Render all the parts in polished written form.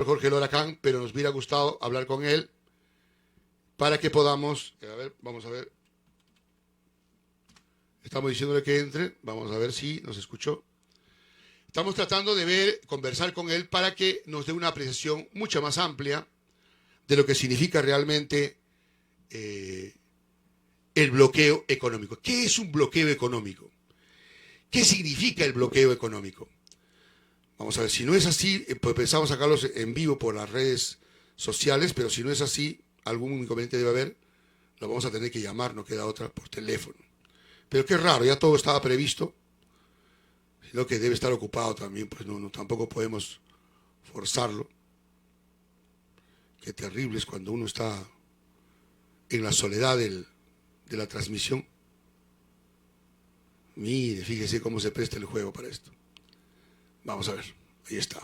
Jorge Loracán, pero nos hubiera gustado hablar con él para que podamos, a ver, vamos a ver, estamos diciéndole que entre, vamos a ver si nos escuchó. Estamos tratando de ver, conversar con él para que nos dé una apreciación mucho más amplia de lo que significa realmente el bloqueo económico. ¿Qué es un bloqueo económico? ¿Qué significa el bloqueo económico? Vamos a ver, si no es así, pues pensamos sacarlos en vivo por las redes sociales, pero si no es así, algún inconveniente debe haber, lo vamos a tener que llamar, no queda otra, por teléfono. Pero qué raro, ya todo estaba previsto, sino que debe estar ocupado también, pues no, tampoco podemos forzarlo. Qué terrible es cuando uno está en la soledad de la transmisión. Mire, fíjese cómo se presta el juego para esto. Vamos a ver, ahí está.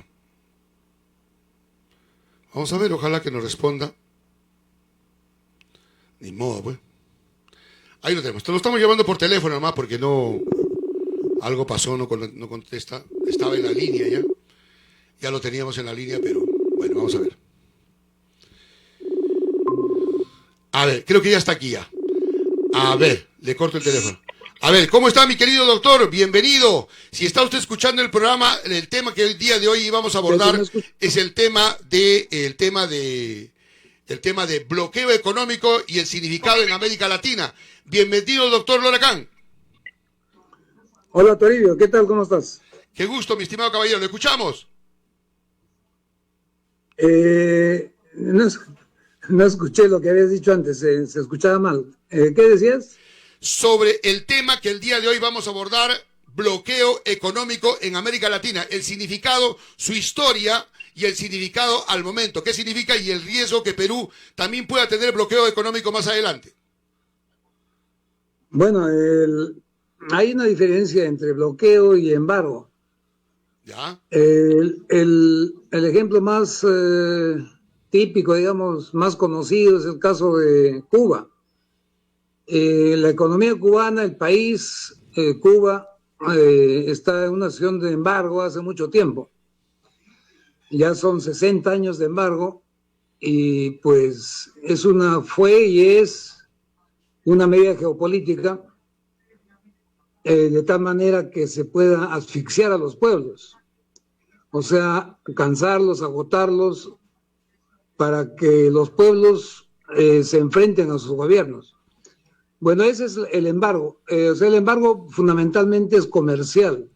Vamos a ver, ojalá que nos responda. Ni modo, pues. Ahí lo tenemos. Te lo estamos llevando por teléfono nomás porque no... Algo pasó, no contesta. Estaba en la línea ya. Ya lo teníamos en la línea, pero... Bueno, vamos a ver. A ver, creo que ya está aquí ya. A ver, le corto el teléfono. A ver, ¿cómo está mi querido doctor? Bienvenido. Si está usted escuchando el programa, el tema que el día de hoy íbamos a abordar es el tema de bloqueo económico y el significado en América Latina. Bienvenido, doctor Loracán. Hola, Toribio, ¿qué tal? ¿Cómo estás? Qué gusto, mi estimado caballero. ¿Lo escuchamos? No escuché lo que habías dicho antes, se escuchaba mal. ¿Qué decías? Sobre el tema que el día de hoy vamos a abordar, bloqueo económico en América Latina, el significado, su historia y el significado al momento, qué significa y el riesgo que Perú también pueda tener bloqueo económico más adelante. Bueno, hay una diferencia entre bloqueo y embargo. ¿Ya? El ejemplo más típico, digamos, más conocido es el caso de Cuba. La economía cubana, el país, Cuba, está en una situación de embargo hace mucho tiempo. Ya son 60 años de embargo y pues fue y es una medida geopolítica de tal manera que se pueda asfixiar a los pueblos. O sea, cansarlos, agotarlos para que los pueblos se enfrenten a sus gobiernos. Bueno, ese es el embargo. O sea, el embargo fundamentalmente es comercial,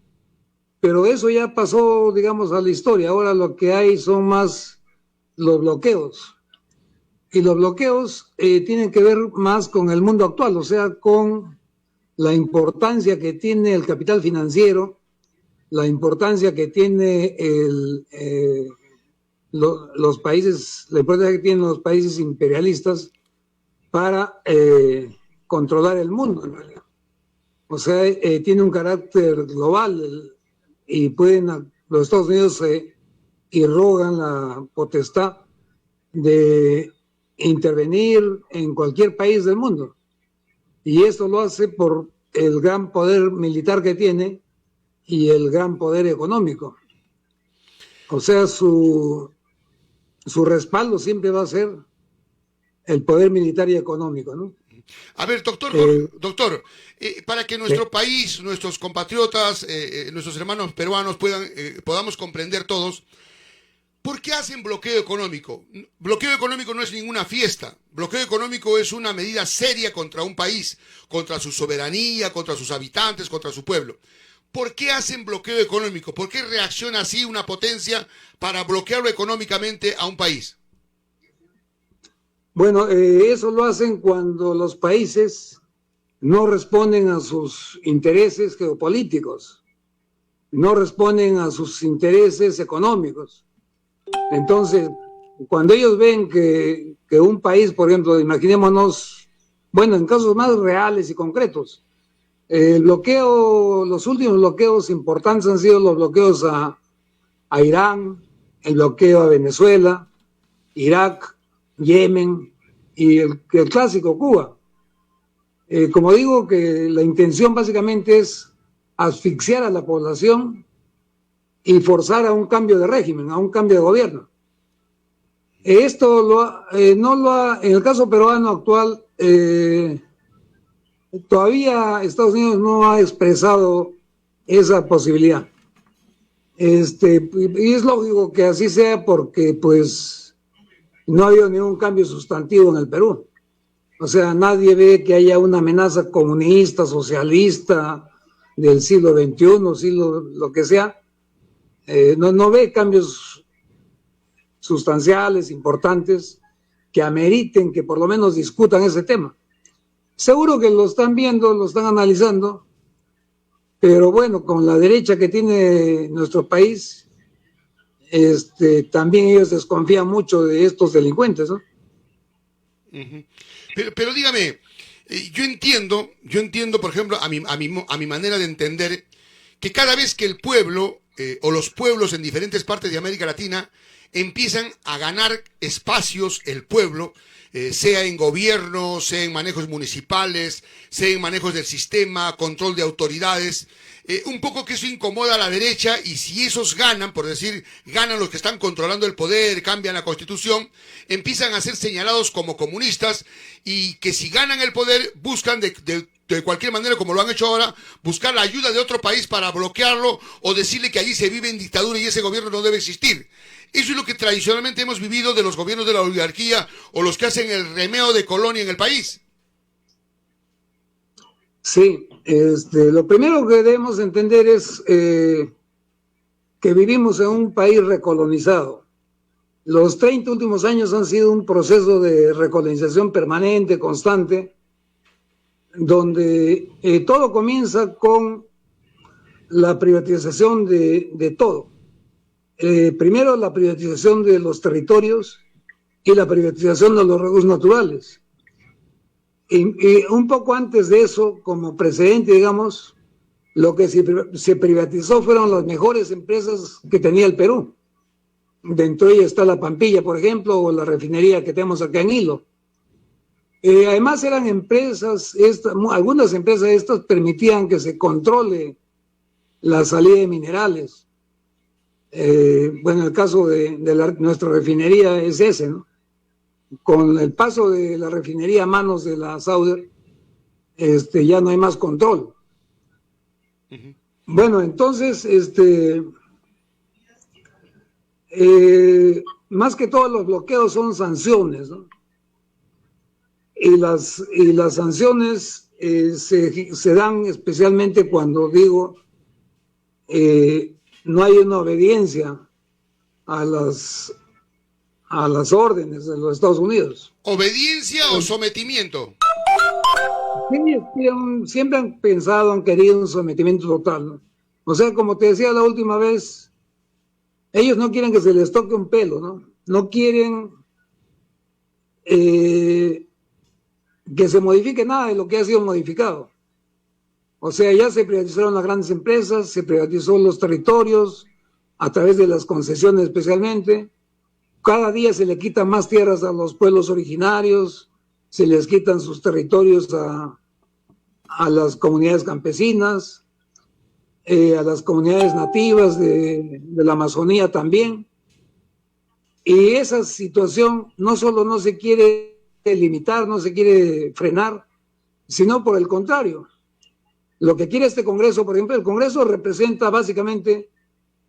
pero eso ya pasó, digamos, a la historia. Ahora lo que hay son más los bloqueos. Y los bloqueos tienen que ver más con el mundo actual, o sea, con la importancia que tiene el capital financiero, la importancia que tiene los países, la importancia que tienen los países imperialistas para controlar el mundo, en realidad. O sea, tiene un carácter global y los Estados Unidos irrogan la potestad de intervenir en cualquier país del mundo. Y esto lo hace por el gran poder militar que tiene y el gran poder económico. O sea, su respaldo siempre va a ser el poder militar y económico, ¿no? A ver, doctor, para que nuestro país, nuestros compatriotas, nuestros hermanos peruanos podamos comprender todos, ¿por qué hacen bloqueo económico? Bloqueo económico no es ninguna fiesta. Bloqueo económico es una medida seria contra un país, contra su soberanía, contra sus habitantes, contra su pueblo. ¿Por qué hacen bloqueo económico? ¿Por qué reacciona así una potencia para bloquearlo económicamente a un país? Bueno, eso lo hacen cuando los países no responden a sus intereses geopolíticos, no responden a sus intereses económicos. Entonces, cuando ellos ven que un país, por ejemplo, imaginémonos, bueno, en casos más reales y concretos, los últimos bloqueos importantes han sido los bloqueos a Irán, el bloqueo a Venezuela, Irak, Yemen y el clásico Cuba. Como digo, que la intención básicamente es asfixiar a la población y forzar a un cambio de régimen, a un cambio de gobierno. Esto no lo ha, en el caso peruano actual, todavía Estados Unidos no ha expresado esa posibilidad. Y es lógico que así sea porque pues no ha habido ningún cambio sustantivo en el Perú. O sea, nadie ve que haya una amenaza comunista, socialista del siglo XXI, siglo lo que sea. No ve cambios sustanciales, importantes, que ameriten que por lo menos discutan ese tema. Seguro que lo están viendo, lo están analizando, pero bueno, con la derecha que tiene nuestro país, también ellos desconfían mucho de estos delincuentes, ¿no? Ujú. Pero dígame, yo entiendo, por ejemplo, a mi manera de entender, que cada vez que el pueblo o los pueblos en diferentes partes de América Latina empiezan a ganar espacios, el pueblo, sea en gobierno, sea en manejos municipales, sea en manejos del sistema, control de autoridades, un poco que eso incomoda a la derecha y si esos ganan, por decir, ganan los que están controlando el poder, cambian la constitución, empiezan a ser señalados como comunistas y que si ganan el poder buscan de cualquier manera, como lo han hecho ahora, buscar la ayuda de otro país para bloquearlo o decirle que allí se vive en dictadura y ese gobierno no debe existir. Eso es lo que tradicionalmente hemos vivido de los gobiernos de la oligarquía o los que hacen el remeo de colonia en el país. Sí, lo primero que debemos entender es que vivimos en un país recolonizado. Los 30 últimos años han sido un proceso de recolonización permanente, constante, donde todo comienza con la privatización de todo. Primero la privatización de los territorios y la privatización de los recursos naturales. Y un poco antes de eso, como precedente, digamos, lo que se privatizó fueron las mejores empresas que tenía el Perú. Dentro de ellas está la Pampilla, por ejemplo, o la refinería que tenemos acá en Hilo. Además eran empresas, algunas empresas estas permitían que se controle la salida de minerales. Bueno, el caso de nuestra refinería es ese, ¿no? Con el paso de la refinería a manos de la Sauder, ya no hay más control. Uh-huh. Bueno, entonces, más que todo los bloqueos son sanciones, ¿no? Y las sanciones se dan especialmente cuando digo no hay una obediencia a las órdenes de los Estados Unidos. ¿Obediencia o sometimiento? Siempre han pensado, han querido un sometimiento total, ¿no? O sea, como te decía la última vez, ellos no quieren que se les toque un pelo, ¿no? No quieren que se modifique nada de lo que ha sido modificado. O sea, ya se privatizaron las grandes empresas, se privatizó los territorios a través de las concesiones especialmente. Cada día se le quitan más tierras a los pueblos originarios, se les quitan sus territorios a las comunidades campesinas, a las comunidades nativas de la Amazonía también. Y esa situación no solo no se quiere limitar, no se quiere frenar, sino por el contrario. Lo que quiere este Congreso, por ejemplo, el Congreso representa básicamente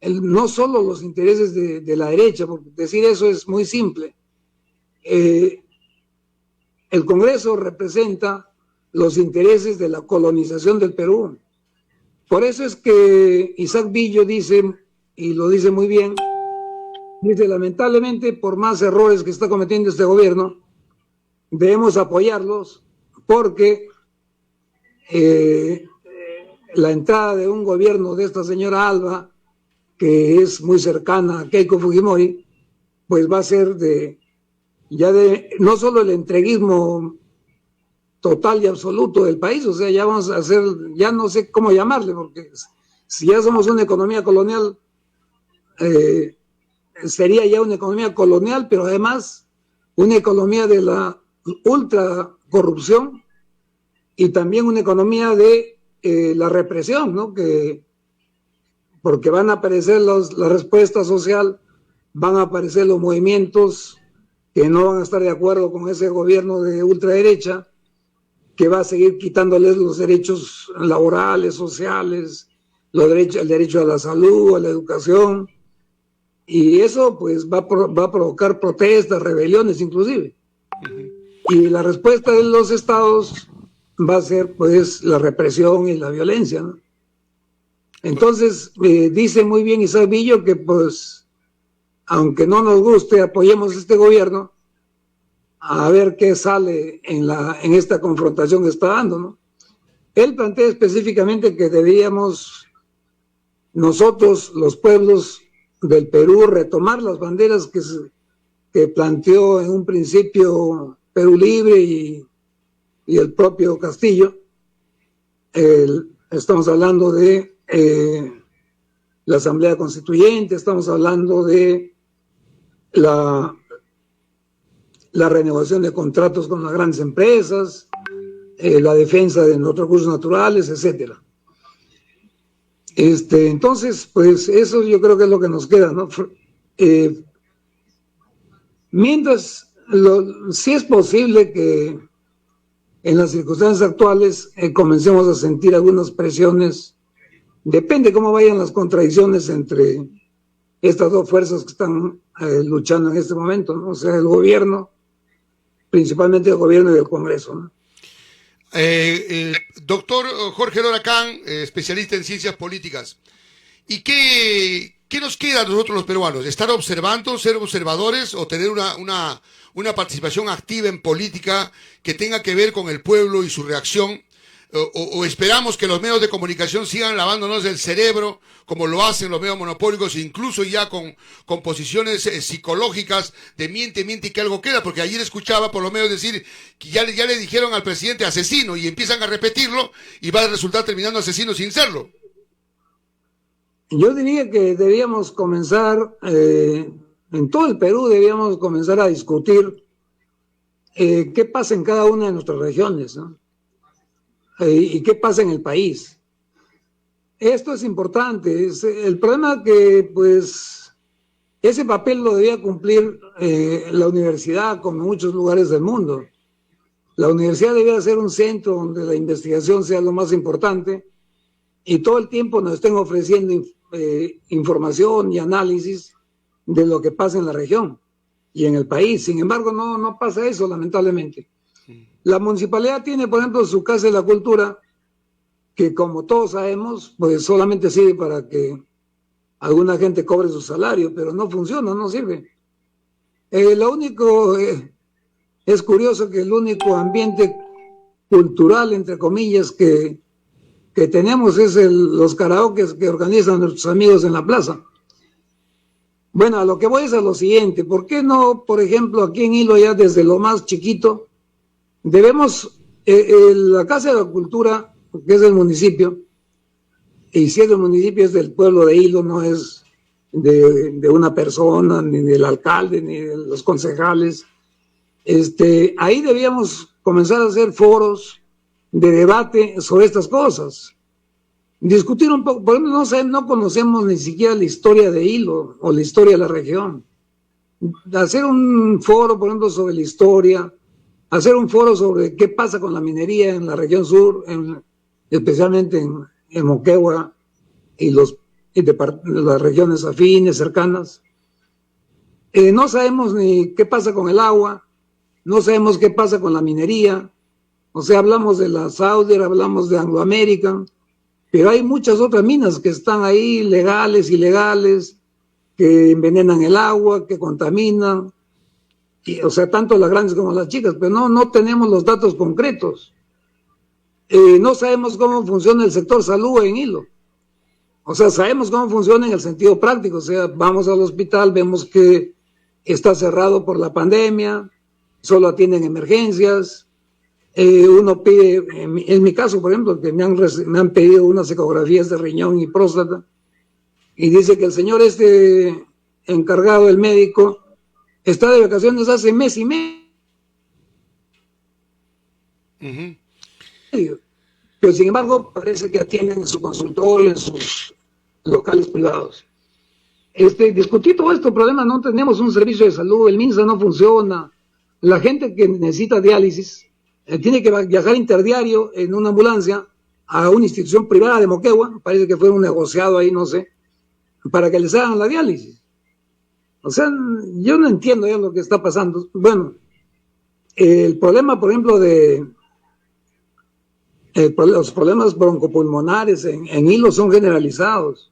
no solo los intereses de la derecha, porque decir eso es muy simple. El Congreso representa los intereses de la colonización del Perú. Por eso es que Isaac Billo dice, y lo dice muy bien, dice, lamentablemente, por más errores que está cometiendo este gobierno, debemos apoyarlos porque la entrada de un gobierno de esta señora Alba, que es muy cercana a Keiko Fujimori, pues va a ser no solo el entreguismo total y absoluto del país, o sea, ya vamos a hacer, ya no sé cómo llamarle, porque si ya somos una economía colonial, sería ya una economía colonial, pero además una economía de la ultra corrupción y también una economía de la represión, ¿no? Porque van a aparecer la respuesta social, van a aparecer los movimientos que no van a estar de acuerdo con ese gobierno de ultraderecha, que va a seguir quitándoles los derechos laborales, sociales, el derecho a la salud, a la educación, y eso pues va a provocar protestas, rebeliones inclusive. Y la respuesta de los estados va a ser pues la represión y la violencia, ¿no? Entonces, dice muy bien Isaac Billo que pues, aunque no nos guste, apoyemos este gobierno, a ver qué sale en esta confrontación que está dando, ¿no? Él plantea específicamente que deberíamos nosotros, los pueblos del Perú, retomar las banderas que planteó en un principio Perú Libre y el propio Castillo. Estamos hablando de la Asamblea Constituyente, estamos hablando de la renegociación de contratos con las grandes empresas, la defensa de los recursos naturales, etcétera. Entonces, pues eso yo creo que es lo que nos queda, ¿no? Mientras, sí es posible que en las circunstancias actuales comencemos a sentir algunas presiones, depende cómo vayan las contradicciones entre estas dos fuerzas que están luchando en este momento, ¿no? O sea, el gobierno, principalmente el gobierno y el Congreso, ¿no? Doctor Jorge Loracán, especialista en ciencias políticas, ¿y qué nos queda a nosotros los peruanos? ¿Estar observando, ser observadores o tener una participación activa en política que tenga que ver con el pueblo y su reacción? ¿O esperamos que los medios de comunicación sigan lavándonos el cerebro como lo hacen los medios monopólicos, incluso ya con posiciones psicológicas de miente y que algo queda? Porque ayer escuchaba por los medios decir que ya le dijeron al presidente asesino y empiezan a repetirlo y va a resultar terminando asesino sin serlo. Yo diría que debíamos comenzar, en todo el Perú debíamos comenzar a discutir qué pasa en cada una de nuestras regiones, ¿no? Y qué pasa en el país. Esto es importante. El problema que, pues, ese papel lo debía cumplir la universidad, como en muchos lugares del mundo. La universidad debía ser un centro donde la investigación sea lo más importante y todo el tiempo nos estén ofreciendo información y análisis de lo que pasa en la región y en el país. Sin embargo, no pasa eso, lamentablemente. La municipalidad tiene, por ejemplo, su Casa de la Cultura, que como todos sabemos, pues solamente sirve para que alguna gente cobre su salario, pero no funciona, no sirve. Lo único, es curioso que el único ambiente cultural, entre comillas, que tenemos es los karaokes que organizan nuestros amigos en la plaza. Bueno, a lo que voy es a lo siguiente: ¿por qué no, por ejemplo, aquí en Hilo, ya desde lo más chiquito, debemos, la Casa de la Cultura, que es del municipio, y si es del municipio es del pueblo de Hilo, no es de una persona, ni del alcalde, ni de los concejales, ahí debíamos comenzar a hacer foros de debate sobre estas cosas, discutir un poco. Por ejemplo, no conocemos ni siquiera la historia de Hilo o la historia de la región. Hacer un foro, por ejemplo, sobre la historia, hacer un foro sobre qué pasa con la minería en la región sur, especialmente en Moquegua y las regiones afines, cercanas. No sabemos ni qué pasa con el agua, no sabemos qué pasa con la minería. O sea, hablamos de la Sauder, hablamos de Anglo American, pero hay muchas otras minas que están ahí, legales, ilegales, que envenenan el agua, que contaminan. O sea, tanto las grandes como las chicas, pero no tenemos los datos concretos. No sabemos cómo funciona el sector salud en Hilo. O sea, sabemos cómo funciona en el sentido práctico. O sea, vamos al hospital, vemos que está cerrado por la pandemia, solo atienden emergencias. Uno pide, en mi caso, por ejemplo, que me han pedido unas ecografías de riñón y próstata, y dice que el señor encargado, el médico, está de vacaciones hace mes y medio. Pero sin embargo parece que atienden en su consultorio, en sus locales privados. discutir todo este problema. No tenemos un servicio de salud, el MINSA no funciona, la gente que necesita diálisis tiene que viajar interdiario en una ambulancia a una institución privada de Moquegua, parece que fue un negociado ahí, no sé, para que les hagan la diálisis. O sea, yo no entiendo ya lo que está pasando. Bueno, el problema, por ejemplo, los problemas broncopulmonares en Hilo son generalizados.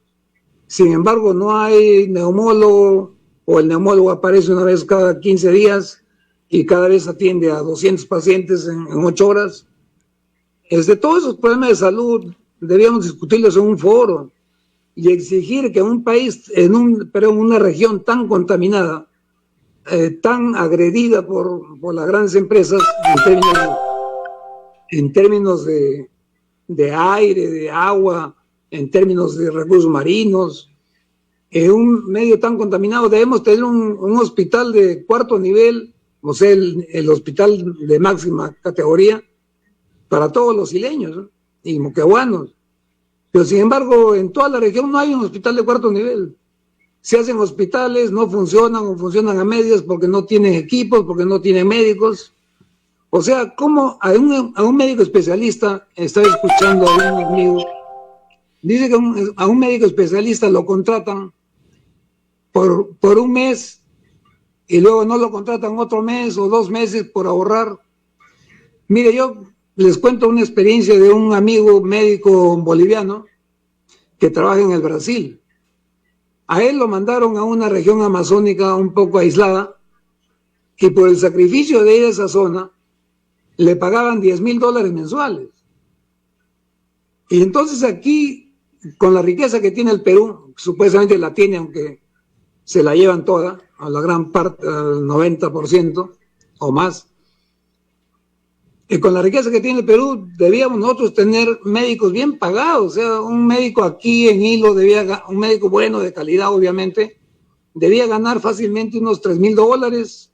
Sin embargo, no hay neumólogo, o el neumólogo aparece una vez cada 15 días y cada vez atiende a 200 pacientes en 8 horas. Todos esos problemas de salud debíamos discutirlos en un foro y exigir que un país, en una región tan contaminada, tan agredida por las grandes empresas en términos de aire, de agua, en términos de recursos marinos, en un medio tan contaminado, debemos tener un hospital de 4º nivel, o sea, el hospital de máxima categoría para todos los isleños, ¿no? Y moqueguanos. Pero sin embargo, en toda la región no hay un hospital de 4º nivel. Se hacen hospitales, no funcionan o funcionan a medias porque no tienen equipos, porque no tienen médicos. O sea, ¿cómo a un médico especialista, estaba escuchando a un amigo, dice que a un médico especialista lo contratan por un mes y luego no lo contratan otro mes o 2 meses por ahorrar? Mire, yo les cuento una experiencia de un amigo médico boliviano que trabaja en el Brasil. A él lo mandaron a una región amazónica un poco aislada y por el sacrificio de ir a esa zona le pagaban $10,000 mensuales. Y entonces aquí, con la riqueza que tiene el Perú, supuestamente la tiene, aunque se la llevan toda, a la gran parte, al 90% o más, y con la riqueza que tiene el Perú, debíamos nosotros tener médicos bien pagados. O sea, un médico aquí en Hilo un médico bueno, de calidad, obviamente, debía ganar fácilmente unos $3,000.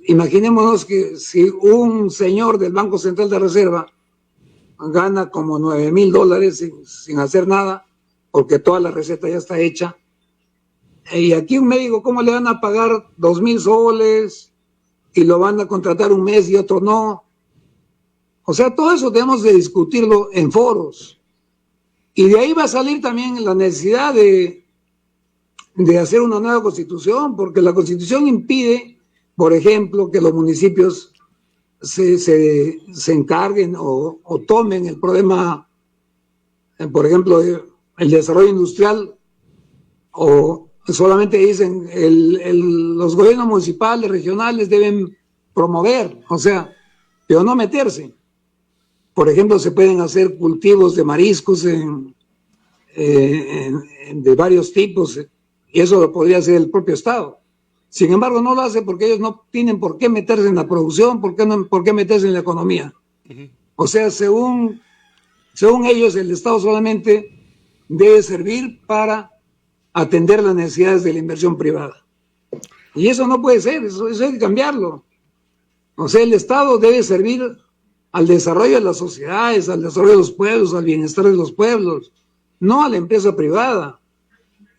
Imaginémonos que si un señor del Banco Central de Reserva gana como $9,000 sin hacer nada, porque toda la receta ya está hecha, y aquí un médico, ¿cómo le van a pagar 2,000 soles y lo van a contratar un mes y otro no? O sea, todo eso tenemos de discutirlo en foros. Y de ahí va a salir también la necesidad de hacer una nueva constitución, porque la constitución impide, por ejemplo, que los municipios se encarguen o tomen el problema, por ejemplo, el desarrollo industrial, o solamente dicen los gobiernos municipales, regionales deben promover, o sea, pero no meterse. Por ejemplo, se pueden hacer cultivos de mariscos de varios tipos, y eso lo podría hacer el propio Estado. Sin embargo, no lo hace porque ellos no tienen por qué meterse en la producción, por qué meterse en la economía. O sea, según ellos, el Estado solamente debe servir para atender las necesidades de la inversión privada. Y eso no puede ser, eso hay que cambiarlo. O sea, el Estado debe servir al desarrollo de las sociedades, al desarrollo de los pueblos, al bienestar de los pueblos, no a la empresa privada.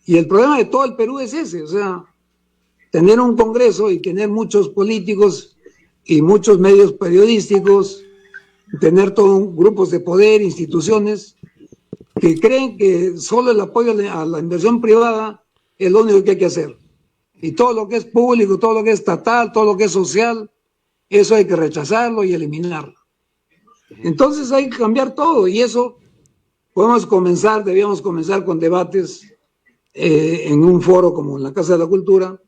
Y el problema de todo el Perú es ese, o sea, tener un Congreso y tener muchos políticos y muchos medios periodísticos, tener todos grupos de poder, instituciones, que creen que solo el apoyo a la inversión privada es lo único que hay que hacer. Y todo lo que es público, todo lo que es estatal, todo lo que es social, eso hay que rechazarlo y eliminarlo. Entonces hay que cambiar todo, y eso debíamos comenzar con debates en un foro como en la Casa de la Cultura,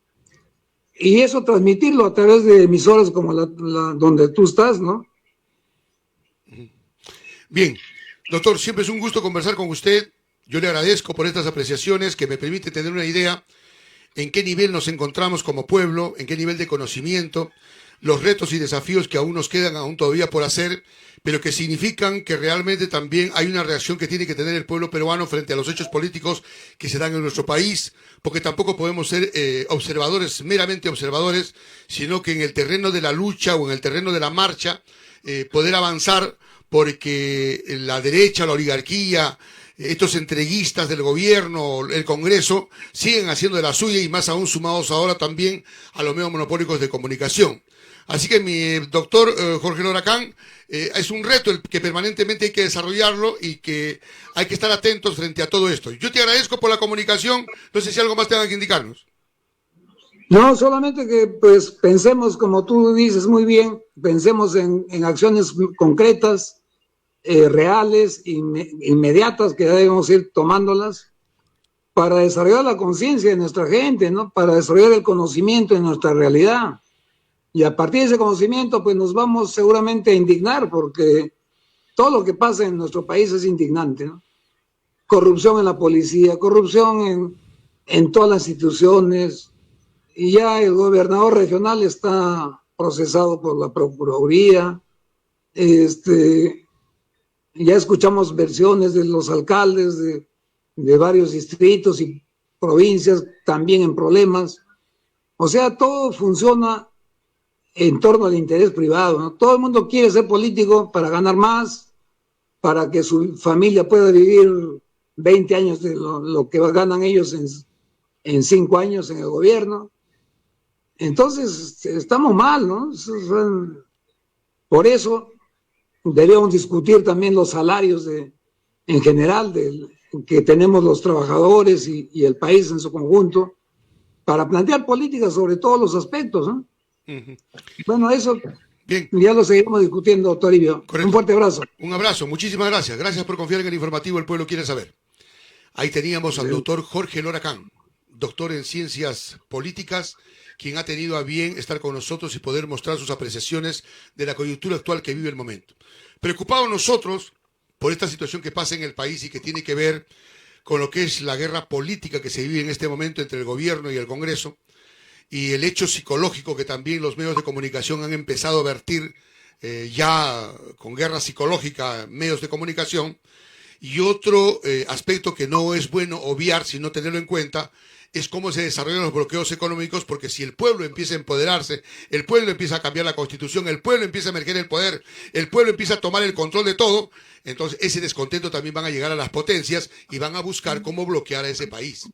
y eso transmitirlo a través de emisoras como donde tú estás, ¿no? Bien, doctor, siempre es un gusto conversar con usted. Yo le agradezco por estas apreciaciones que me permiten tener una idea en qué nivel nos encontramos como pueblo, en qué nivel de conocimiento, los retos y desafíos que aún nos quedan aún todavía por hacer, pero que significan que realmente también hay una reacción que tiene que tener el pueblo peruano frente a los hechos políticos que se dan en nuestro país, porque tampoco podemos ser observadores, meramente observadores, sino que en el terreno de la lucha o en el terreno de la marcha poder avanzar, porque la derecha, la oligarquía, estos entreguistas del gobierno, el Congreso, siguen haciendo de la suya y más aún sumados ahora también a los medios monopólicos de comunicación. Así que mi doctor Jorge Loracán, es un reto el que permanentemente hay que desarrollarlo y que hay que estar atentos frente a todo esto. Yo te agradezco por la comunicación, no sé si algo más tengan que indicarnos. No, solamente que pues pensemos, como tú dices muy bien, pensemos en acciones concretas, reales, inmediatas, que debemos ir tomándolas para desarrollar la conciencia de nuestra gente, ¿no? Para desarrollar el conocimiento de nuestra realidad. Y a partir de ese conocimiento, pues nos vamos seguramente a indignar, porque todo lo que pasa en nuestro país es indignante, ¿no? Corrupción en la policía, corrupción en todas las instituciones, y ya el gobernador regional está procesado por la Procuraduría. Ya escuchamos versiones de los alcaldes de varios distritos y provincias también en problemas. O sea, todo funciona en torno al interés privado, ¿no? Todo el mundo quiere ser político para ganar más, para que su familia pueda vivir 20 años de lo que ganan ellos en 5 años en el gobierno. Entonces, estamos mal, ¿no? Por eso debemos discutir también los salarios en general que tenemos los trabajadores y el país en su conjunto, para plantear políticas sobre todos los aspectos, ¿no? Bueno, eso bien, ya lo seguiremos discutiendo, Toribio. Correcto. Un fuerte abrazo. Un abrazo, muchísimas gracias. Gracias por confiar en el informativo El Pueblo Quiere Saber. Ahí teníamos al doctor Jorge Loracán, doctor en Ciencias Políticas, quien ha tenido a bien estar con nosotros y poder mostrar sus apreciaciones de la coyuntura actual que vive el momento. Preocupados nosotros por esta situación que pasa en el país y que tiene que ver con lo que es la guerra política que se vive en este momento entre el gobierno y el Congreso, y el hecho psicológico que también los medios de comunicación han empezado a vertir ya con guerra psicológica, medios de comunicación. Y otro aspecto que no es bueno obviar, sino tenerlo en cuenta, es cómo se desarrollan los bloqueos económicos, porque si el pueblo empieza a empoderarse, el pueblo empieza a cambiar la constitución, el pueblo empieza a emerger el poder, el pueblo empieza a tomar el control de todo, entonces ese descontento también van a llegar a las potencias y van a buscar cómo bloquear a ese país.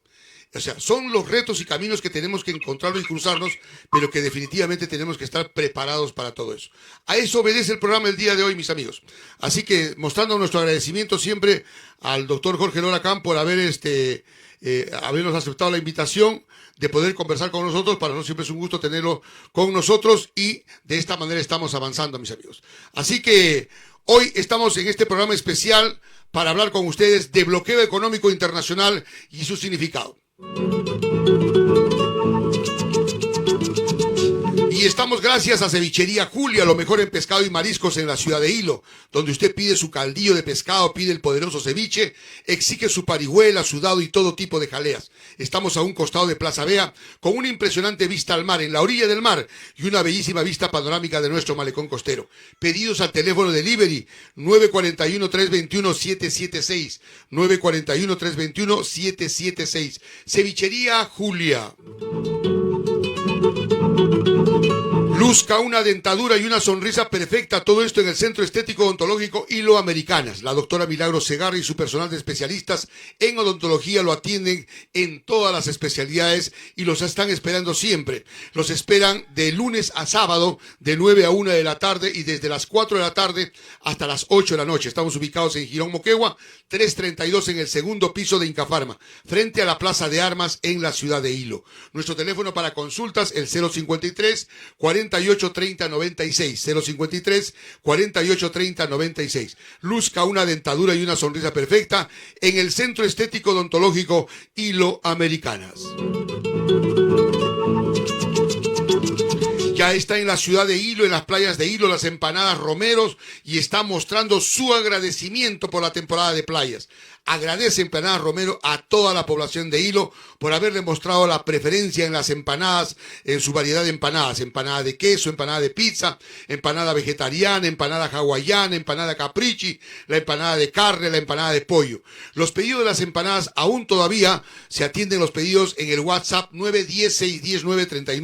O sea, son los retos y caminos que tenemos que encontrarlos y cruzarnos, pero que definitivamente tenemos que estar preparados para todo eso. A eso obedece el programa el día de hoy, mis amigos. Así que mostrando nuestro agradecimiento siempre al doctor Jorge Loracán por habernos aceptado la invitación de poder conversar con nosotros. Para nosotros siempre es un gusto tenerlo con nosotros y de esta manera estamos avanzando, mis amigos. Así que hoy estamos en este programa especial para hablar con ustedes de bloqueo económico internacional y su significado. Y estamos gracias a Cevichería Julia, lo mejor en pescado y mariscos en la ciudad de Hilo, donde usted pide su caldillo de pescado, pide el poderoso ceviche, exige su parihuela, sudado y todo tipo de jaleas. Estamos a un costado de Plaza Vea, con una impresionante vista al mar, en la orilla del mar, y una bellísima vista panorámica de nuestro malecón costero. Pedidos al teléfono delivery 941-321-776, 941-321-776. Cevichería Julia. Luzca una dentadura y una sonrisa perfecta, todo esto en el Centro Estético Odontológico Hilo Americanas. La doctora Milagros Segarra y su personal de especialistas en odontología lo atienden en todas las especialidades y los están esperando siempre. Los esperan de lunes a sábado, de 9 a 1 de la tarde y desde las 4 de la tarde hasta las 8 de la noche. Estamos ubicados en Girón Moquegua, 332 en el segundo piso de Incafarma, frente a la Plaza de Armas en la ciudad de Hilo. Nuestro teléfono para consultas, el 053 48 30 96, 053 48 30 96. Luzca una dentadura y una sonrisa perfecta en el Centro Estético Odontológico Hilo Americanas. Ya está en la ciudad de Hilo, en las playas de Hilo, las empanadas Romeros, y está mostrando su agradecimiento por la temporada de playas. Agradece Empanadas Romero a toda la población de Hilo por haberle mostrado la preferencia en las empanadas, en su variedad de empanadas. Empanada de queso, empanada de pizza, empanada vegetariana, empanada hawaiana, empanada caprichi, la empanada de carne, la empanada de pollo. Los pedidos de las empanadas aún todavía se atienden los pedidos en el WhatsApp 910 610 939.